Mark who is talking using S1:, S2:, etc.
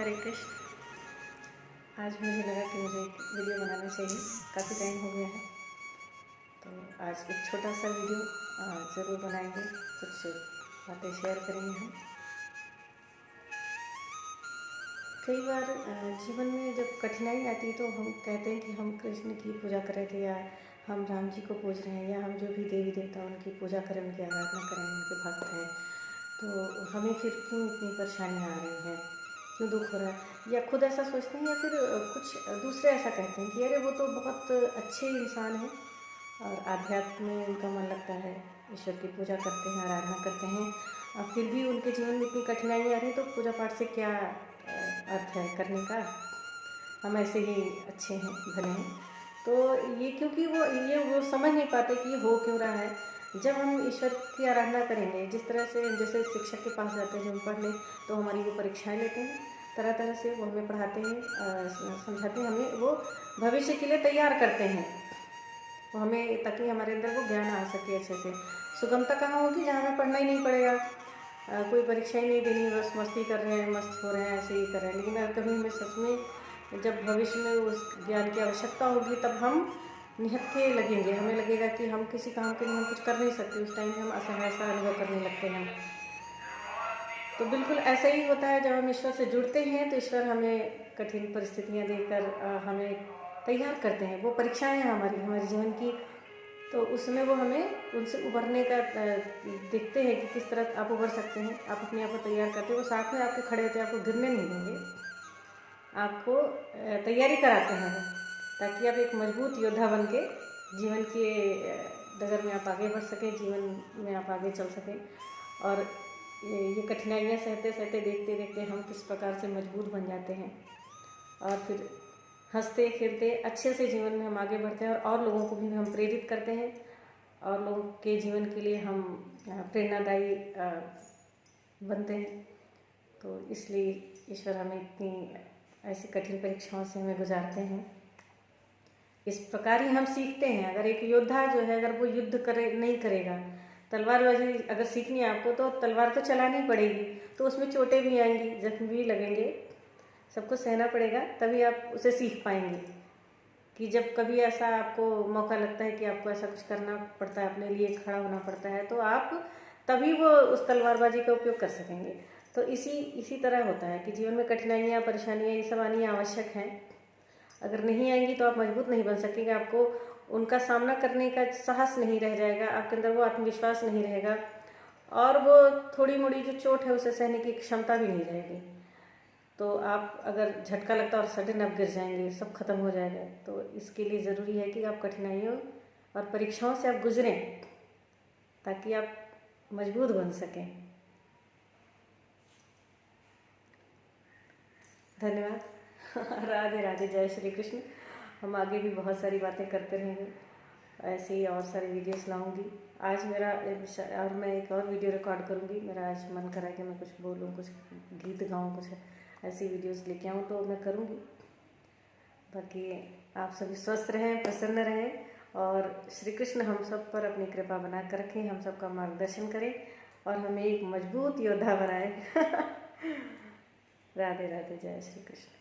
S1: हरे कृष्ण। आज मुझे लगा कि मुझे एक वीडियो बनाना चाहिए, काफ़ी टाइम हो गया है। तो आज एक छोटा सा वीडियो ज़रूर बनाएंगे, कुछ बातें शेयर करेंगे हम। कई बार जीवन में जब कठिनाई आती है तो हम कहते हैं कि हम कृष्ण की पूजा कर रहे थे, या हम राम जी को पूज रहे हैं, या हम जो भी देवी देवता उनकी पूजा करें, उनकी आराधना करें, उनके भक्त हैं, तो हमें फिर क्यों इतनी परेशानियाँ आ रही हैं, क्यों दुख हो रहा है, या खुद ऐसा सोचते हैं, या फिर कुछ दूसरे ऐसा कहते हैं कि अरे वो तो बहुत अच्छे इंसान हैं और आध्यात्म में उनका मन लगता है, ईश्वर की पूजा करते हैं, आराधना करते हैं, और फिर भी उनके जीवन में इतनी कठिनाई आ रही है, तो पूजा पाठ से क्या अर्थ है करने का, हम ऐसे ही अच्छे हैं, भले हैं। तो ये क्योंकि वो समझ नहीं पाते कि ये हो क्यों रहा है। जब हम ईश्वर की आराधना करेंगे, जिस तरह से जैसे शिक्षक के पास जाते हैं, जो हम पढ़ लें तो हमारी वो परीक्षाएं लेते हैं, तरह तरह से वो हमें पढ़ाते हैं, समझाते हैं, हमें वो भविष्य के लिए तैयार करते हैं, वो हमें, ताकि हमारे अंदर वो ज्ञान आ सके अच्छे से। सुगमता कहाँ होगी, जहाँ हमें पढ़ना ही नहीं पड़ेगा, कोई परीक्षा ही नहीं देनी, बस मस्ती कर रहे हैं, मस्त हो रहे हैं, ऐसे ही कर रहे हैं। लेकिन अगर कभी हमें सच में जब भविष्य में उस ज्ञान की आवश्यकता होगी, तब हम निहत्थे लगेंगे, हमें लगेगा कि हम किसी काम के लिए हम कुछ कर नहीं सकते, उस टाइम हम असहाय सा अनुभव करने लगते हैं। तो बिल्कुल ऐसा ही होता है, जब हम ईश्वर से जुड़ते हैं तो ईश्वर हमें कठिन परिस्थितियाँ देकर हमें तैयार करते हैं। वो परीक्षाएँ हैं हमारे जीवन की, तो उसमें वो हमें उनसे उभरने का देखते हैं कि किस तरह आप उभर सकते हैं। आप अपने आप को तैयार करते हैं, वो साथ में आपके खड़े होते हैं, आपको गिरने नहीं देंगे, आपको तैयारी कराते हैं वो, ताकि आप एक मजबूत योद्धा बन के जीवन के डगर में आप आगे बढ़ सकें, जीवन में आप आगे चल सकें। और ये कठिनाइयाँ सहते सहते, देखते देखते हम किस प्रकार से मजबूत बन जाते हैं, और फिर हंसते खेलते अच्छे से जीवन में हम आगे बढ़ते हैं, और लोगों को भी हम प्रेरित करते हैं, और लोगों के जीवन के लिए हम प्रेरणादायी बनते हैं। तो इसलिए ईश्वर हमें इतनी ऐसी कठिन परीक्षाओं से हमें गुजारते हैं। इस प्रकार ही हम सीखते हैं। अगर एक योद्धा जो है, अगर वो युद्ध नहीं करेगा, तलवारबाजी अगर सीखनी है आपको, तो तलवार तो चलानी पड़ेगी, तो उसमें चोटें भी आएंगी, जख्म भी लगेंगे, सबको सहना पड़ेगा, तभी आप उसे सीख पाएंगे। कि जब कभी ऐसा आपको मौका लगता है कि आपको ऐसा कुछ करना पड़ता है, अपने लिए खड़ा होना पड़ता है, तो आप तभी वो उस तलवारबाजी का उपयोग कर सकेंगे। तो इसी तरह होता है कि जीवन में कठिनाइयाँ, परेशानियाँ, ये सब आनी आवश्यक हैं। अगर नहीं आएंगी तो आप मजबूत नहीं बन सकेंगे, आपको उनका सामना करने का साहस नहीं रह जाएगा, आपके अंदर वो आत्मविश्वास नहीं रहेगा, और वो थोड़ी मोड़ी जो चोट है उसे सहने की क्षमता भी नहीं रहेगी। तो आप, अगर झटका लगता है और सडन आप गिर जाएंगे, सब खत्म हो जाएगा। तो इसके लिए ज़रूरी है कि आप कठिनाइयों और परीक्षाओं से आप गुजरें, ताकि आप मजबूत बन सकें। धन्यवाद। राधे राधे, जय श्री कृष्ण। हम आगे भी बहुत सारी बातें करते रहेंगे, ऐसे ही और सारे वीडियोस लाऊंगी। आज मेरा और मैं एक और वीडियो रिकॉर्ड करूंगी। मेरा आज मन करा कि मैं कुछ बोलूं, कुछ गीत गाऊं, कुछ ऐसी वीडियोस लेके आऊँ, तो मैं करूँगी। बाकी आप सभी स्वस्थ रहें, प्रसन्न रहें, और श्री कृष्ण हम सब पर अपनी कृपा बना कर रखें, हम सबका मार्गदर्शन करें, और हमें एक मजबूत योद्धा बनाए। राधे राधे, जय श्री कृष्ण।